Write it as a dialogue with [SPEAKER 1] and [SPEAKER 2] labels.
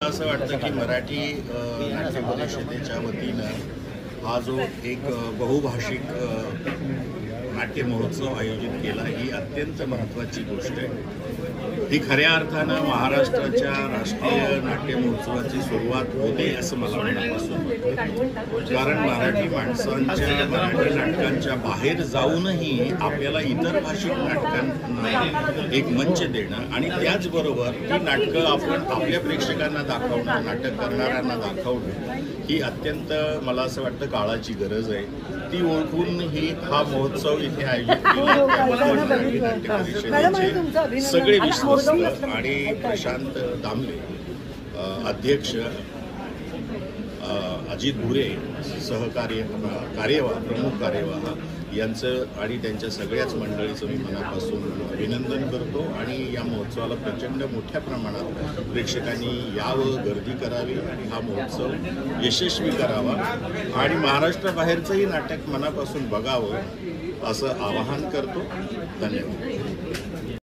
[SPEAKER 1] असं वाटतं की मराठी नाट्य परिषदेच्या वतीनं हा जो एक बहुभाषिक नाट्य महोत्सव आयोजित केला ही अत्यंत महत्त्वाची गोष्ट आहे। ही खऱ्या अर्थानं महाराष्ट्राच्या राष्ट्रीय नाट्य महोत्सवाची सुरुवात होते असं मला मनापासून वाटतं। कारण मराठी माणसांच्या मराठी नाटकांच्या बाहेर जाऊनही आपल्याला इतर भाषिक नाटकांना एक मंच देणं आणि त्याचबरोबर ही नाटकं आपण आपल्या प्रेक्षकांना दाखवणं, नाटक करणाऱ्यांना दाखवणं ही अत्यंत मला असं वाटतं काळाची गरज आहे। ती ओळखून हा महोत्सव इथे आयोजित केला। नाट्य परिषदेचे सगळे विश्वस्त आणि प्रशांत दामले अध्यक्ष, अजित भुरे कार्यवाह प्रमुख कार्यवाह यांचं आणि त्यांच्या सगळ्याच मंडळीचं मी मनापासून अभिनंदन करतो आणि या महोत्सवाला प्रचंड मोठ्या प्रमाणात प्रेक्षकांनी यावं, गर्दी करावी आणि हा महोत्सव यशस्वी करावा आणि महाराष्ट्राबाहेरचंही नाटक मनापासून बघावं असं आवाहन करतो। धन्यवाद।